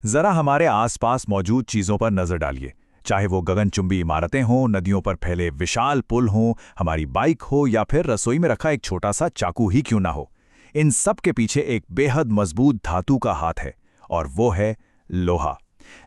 जरा हमारे आसपास मौजूद चीजों पर नजर डालिए। चाहे वो गगनचुंबी इमारतें हों, नदियों पर फैले विशाल पुल हों, हमारी बाइक हो या फिर रसोई में रखा एक छोटा सा चाकू ही क्यों ना हो, इन सब के पीछे एक बेहद मजबूत धातु का हाथ है, और वो है लोहा।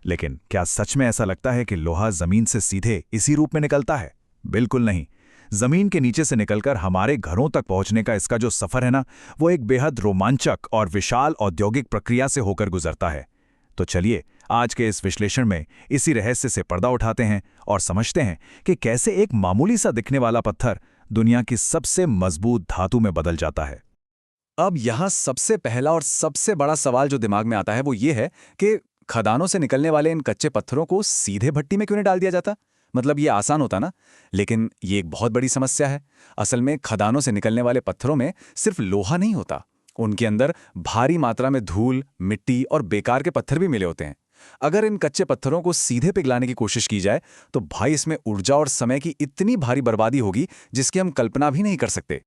लेकिन क्या सच में ऐसा लगता है कि लोहा जमीन से सीधे इसी रूप में निकलता है? बिल्कुल नहीं। जमीन के नीचे से निकलकर हमारे घरों तक पहुंचने का इसका जो सफर है ना, वो एक बेहद रोमांचक और विशाल औद्योगिक प्रक्रिया से होकर गुजरता है। तो चलिए आज के इस विश्लेषण में इसी रहस्य से पर्दा उठाते हैं और समझते हैं कि कैसे एक मामूली सा दिखने वाला पत्थर दुनिया की सबसे मजबूत धातु में बदल जाता है। अब यहाँ सबसे पहला और सबसे बड़ा सवाल जो दिमाग में आता है वो ये है कि खदानों से निकलने वाले इन कच्चे पत्थरों को सीधे भट्टी में क्यों नहीं डाल दिया जाता। मतलब ये आसान होता ना, लेकिन ये एक बहुत बड़ी समस्या है। असल में खदानों से निकलने वाले पत्थरों में सिर्फ लोहा नहीं होता, उनके अंदर भारी मात्रा में धूल, मिट्टी और बेकार के पत्थर भी मिले होते हैं। अगर इन कच्चे पत्थरों को सीधे पिघलाने की कोशिश की जाए तो भाई इसमें ऊर्जा और समय की इतनी भारी बर्बादी होगी जिसकी हम कल्पना भी नहीं कर सकते।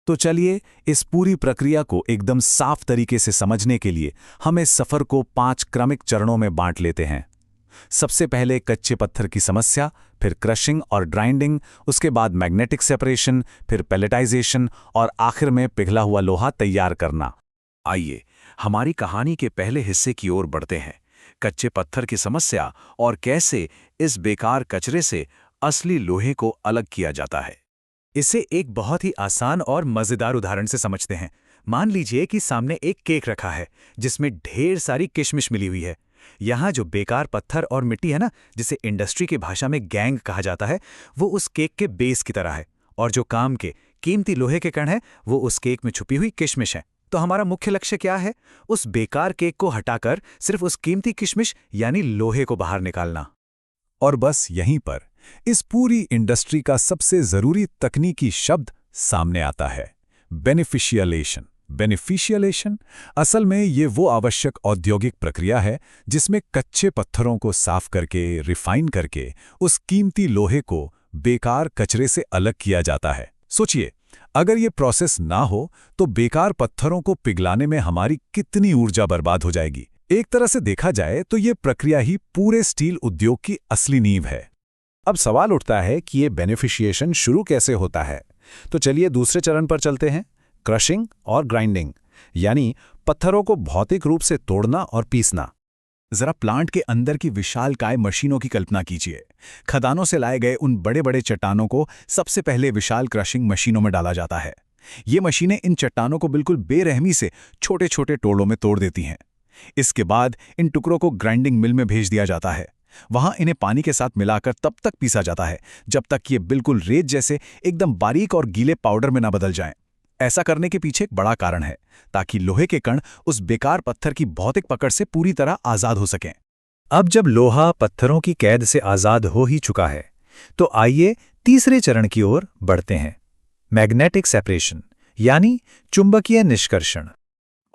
तो चलिए इस पूरी प्रक्रिया को एकदम साफ तरीके से समझने के लिए हम इस सफर को 5 क्रमिक चरणों में बांट लेते हैं। सबसे पहले कच्चे पत्थर की समस्या, फिर क्रशिंग और ग्राइंडिंग, उसके बाद मैग्नेटिक सेपरेशन, फिर पैलेटाइजेशन और आखिर में पिघला हुआ लोहा तैयार करना। आइए हमारी कहानी के पहले हिस्से की ओर बढ़ते हैं, कच्चे पत्थर की समस्या और कैसे इस बेकार कचरे से असली लोहे को अलग किया जाता है। इसे एक बहुत ही आसान और मजेदार उदाहरण से समझते हैं। मान लीजिए कि सामने एक केक रखा है जिसमें ढेर सारी किशमिश मिली हुई है। यहाँ जो बेकार पत्थर और मिट्टी है ना, जिसे इंडस्ट्री की भाषा में गैंग कहा जाता है, वो उस केक के बेस की तरह है, और जो काम के कीमती लोहे के कण हैं वो उस केक में छुपी हुई किशमिश है। तो हमारा मुख्य लक्ष्य क्या है? उस बेकार केक को हटाकर सिर्फ उस कीमती किशमिश यानी लोहे को बाहर निकालना। और बस यहीं पर इस पूरी इंडस्ट्री का सबसे जरूरी तकनीकी शब्द सामने आता है, बेनिफिशियलेशन। बेनिफिशियलेशन असल में ये वो आवश्यक औद्योगिक प्रक्रिया है जिसमें कच्चे पत्थरों को साफ करके, रिफाइन करके उस कीमती लोहे को बेकार कचरे से अलग किया जाता है। सोचिए, अगर ये प्रोसेस ना हो तो बेकार पत्थरों को पिघलाने में हमारी कितनी ऊर्जा बर्बाद हो जाएगी। एक तरह से देखा जाए तो ये प्रक्रिया ही पूरे स्टील उद्योग की असली नींव है। अब सवाल उठता है कि ये बेनिफिशिएशन शुरू कैसे होता है। तो चलिए दूसरे चरण पर चलते हैं, क्रशिंग और ग्राइंडिंग, यानी पत्थरों को भौतिक रूप से तोड़ना और पीसना। जरा प्लांट के अंदर की विशालकाय मशीनों की कल्पना कीजिए। खदानों से लाए गए उन बड़े बड़े चट्टानों को सबसे पहले विशाल क्रशिंग मशीनों में डाला जाता है। ये मशीनें इन चट्टानों को बिल्कुल बेरहमी से छोटे छोटे टुकड़ों में तोड़ देती हैं। इसके बाद इन टुकड़ों को ग्राइंडिंग मिल में भेज दिया जाता है। वहां इन्हें पानी के साथ मिलाकर तब तक पीसा जाता है जब तक ये बिल्कुल रेत जैसे एकदम बारीक और गीले पाउडर में ना बदल जाएं। ऐसा करने के पीछे एक बड़ा कारण है, ताकि लोहे के कण उस बेकार पत्थर की भौतिक पकड़ से पूरी तरह आजाद हो सकें। अब जब लोहा पत्थरों की कैद से आजाद हो ही चुका है, तो आइए तीसरे चरण की ओर बढ़ते हैं, मैग्नेटिक सेपरेशन यानी चुंबकीय निष्कर्षण।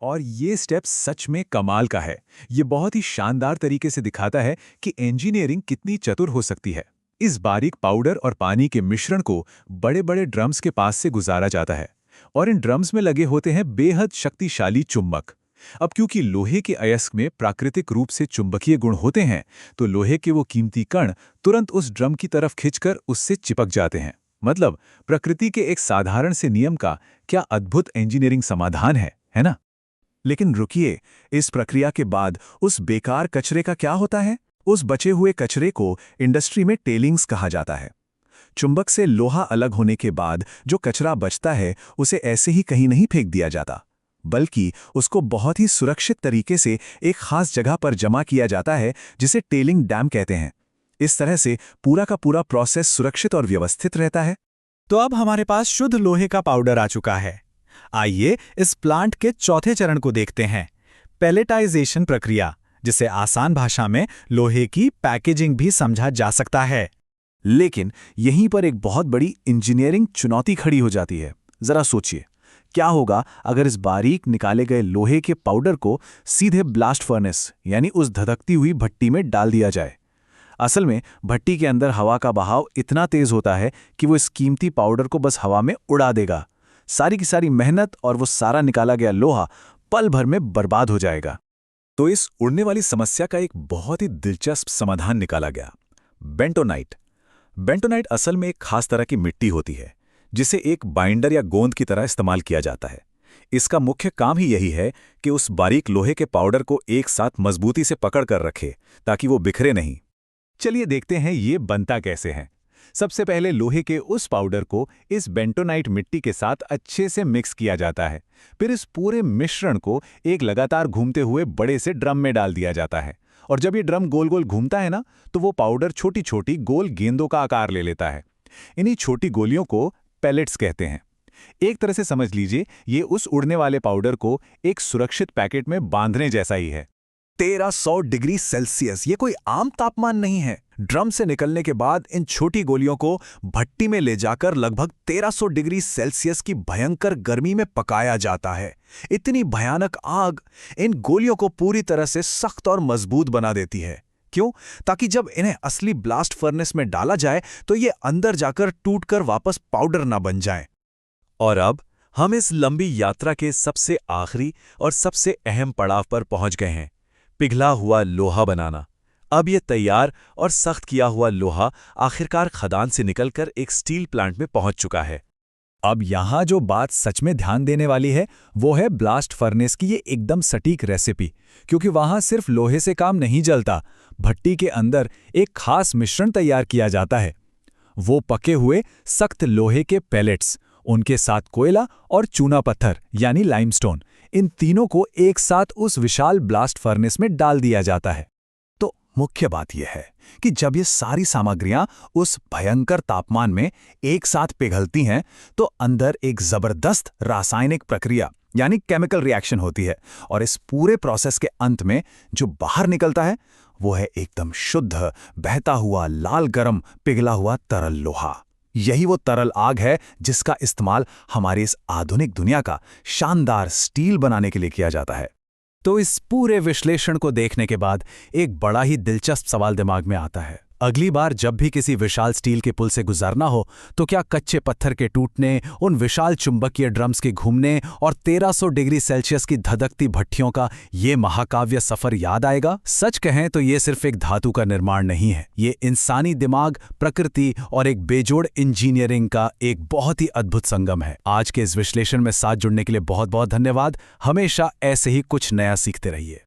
और ये स्टेप सच में कमाल का है। ये बहुत ही शानदार तरीके से दिखाता है कि इंजीनियरिंग कितनी चतुर हो सकती है। इस बारीक पाउडर और पानी के मिश्रण को बड़े बड़े ड्रम्स के पास से गुजारा जाता है, और इन ड्रम्स में लगे होते हैं बेहद शक्तिशाली चुंबक। अब क्योंकि लोहे के अयस्क में प्राकृतिक रूप से चुंबकीय गुण होते हैं, तो लोहे के वो कीमती कण तुरंत उस ड्रम की तरफ खिंचकर उससे चिपक जाते हैं। मतलब प्रकृति के एक साधारण से नियम का क्या अद्भुत इंजीनियरिंग समाधान है ना? लेकिन रुकिए, इस प्रक्रिया के बाद उस बेकार कचरे का क्या होता है? उस बचे हुए कचरे को इंडस्ट्री में टेलिंग्स कहा जाता है। चुंबक से लोहा अलग होने के बाद जो कचरा बचता है उसे ऐसे ही कहीं नहीं फेंक दिया जाता, बल्कि उसको बहुत ही सुरक्षित तरीके से एक खास जगह पर जमा किया जाता है जिसे टेलिंग डैम कहते हैं। इस तरह से पूरा का पूरा प्रोसेस सुरक्षित और व्यवस्थित रहता है। तो अब हमारे पास शुद्ध लोहे का पाउडर आ चुका है। आइए इस प्लांट के चौथे चरण को देखते हैं, पैलेटाइजेशन प्रक्रिया, जिसे आसान भाषा में लोहे की पैकेजिंग भी समझा जा सकता है। लेकिन यहीं पर एक बहुत बड़ी इंजीनियरिंग चुनौती खड़ी हो जाती है। जरा सोचिए, क्या होगा अगर इस बारीक निकाले गए लोहे के पाउडर को सीधे ब्लास्ट फर्नेस यानी उस धधकती हुई भट्टी में डाल दिया जाए। असल में भट्टी के अंदर हवा का बहाव इतना तेज होता है कि वो इस कीमती पाउडर को बस हवा में उड़ा देगा। सारी की सारी मेहनत और वो सारा निकाला गया लोहा पल भर में बर्बाद हो जाएगा। तो इस उड़ने वाली समस्या का एक बहुत ही दिलचस्प समाधान निकाला गया, बेंटोनाइट। बेंटोनाइट असल में एक खास तरह की मिट्टी होती है जिसे एक बाइंडर या गोंद की तरह इस्तेमाल किया जाता है। इसका मुख्य काम ही यही है कि उस बारीक लोहे के पाउडर को एक साथ मजबूती से पकड़ कर रखे ताकि वो बिखरे नहीं। चलिए देखते हैं ये बनता कैसे है। सबसे पहले लोहे के उस पाउडर को इस बेंटोनाइट मिट्टी के साथ अच्छे से मिक्स किया जाता है। फिर इस पूरे मिश्रण को एक लगातार घूमते हुए बड़े से ड्रम में डाल दिया जाता है, और जब ये ड्रम गोल गोल घूमता है ना, तो वो पाउडर छोटी छोटी गोल गेंदों का आकार ले लेता है। इन्हीं छोटी गोलियों को पेलेट्स कहते हैं। एक तरह से समझ लीजिए ये उस उड़ने वाले पाउडर को एक सुरक्षित पैकेट में बांधने जैसा ही है। 1300 डिग्री सेल्सियस ये कोई आम तापमान नहीं है। ड्रम से निकलने के बाद इन छोटी गोलियों को भट्टी में ले जाकर लगभग 1300 डिग्री सेल्सियस की भयंकर गर्मी में पकाया जाता है। इतनी भयानक आग इन गोलियों को पूरी तरह से सख्त और मजबूत बना देती है। क्यों? ताकि जब इन्हें असली ब्लास्ट फर्नेस में डाला जाए तो ये अंदर जाकर टूटकर वापस पाउडर ना बन जाएं। और अब हम इस लंबी यात्रा के सबसे आखिरी और सबसे अहम पड़ाव पर पहुंच गए हैं, पिघला हुआ लोहा बनाना। अब ये तैयार और सख्त किया हुआ लोहा आखिरकार खदान से निकलकर एक स्टील प्लांट में पहुंच चुका है। अब यहाँ जो बात सच में ध्यान देने वाली है वो है ब्लास्ट फर्नेस की ये एकदम सटीक रेसिपी, क्योंकि वहाँ सिर्फ लोहे से काम नहीं चलता। भट्टी के अंदर एक खास मिश्रण तैयार किया जाता है। वो पके हुए सख्त लोहे के पेलेट्स, उनके साथ कोयला और चूना पत्थर यानी लाइमस्टोन, इन तीनों को एक साथ उस विशाल ब्लास्ट फर्नेस में डाल दिया जाता है। तो मुख्य बात यह है कि जब ये सारी सामग्रियां उस भयंकर तापमान में एक साथ पिघलती हैं तो अंदर एक जबरदस्त रासायनिक प्रक्रिया यानी केमिकल रिएक्शन होती है, और इस पूरे प्रोसेस के अंत में जो बाहर निकलता है वो है एकदम शुद्ध, बहता हुआ, लाल गरम, पिघला हुआ तरल लोहा। यही वो तरल आग है जिसका इस्तेमाल हमारी इस आधुनिक दुनिया का शानदार स्टील बनाने के लिए किया जाता है। तो इस पूरे विश्लेषण को देखने के बाद एक बड़ा ही दिलचस्प सवाल दिमाग में आता है। अगली बार जब भी किसी विशाल स्टील के पुल से गुजरना हो तो क्या कच्चे पत्थर के टूटने, उन विशाल चुंबकीय ड्रम्स के घूमने और 1300 डिग्री सेल्सियस की धधकती भट्टियों का ये महाकाव्य सफर याद आएगा? सच कहें तो ये सिर्फ एक धातु का निर्माण नहीं है, ये इंसानी दिमाग, प्रकृति और एक बेजोड़ इंजीनियरिंग का एक बहुत ही अद्भुत संगम है। आज के इस विश्लेषण में साथ जुड़ने के लिए बहुत बहुत धन्यवाद। हमेशा ऐसे ही कुछ नया सीखते रहिए।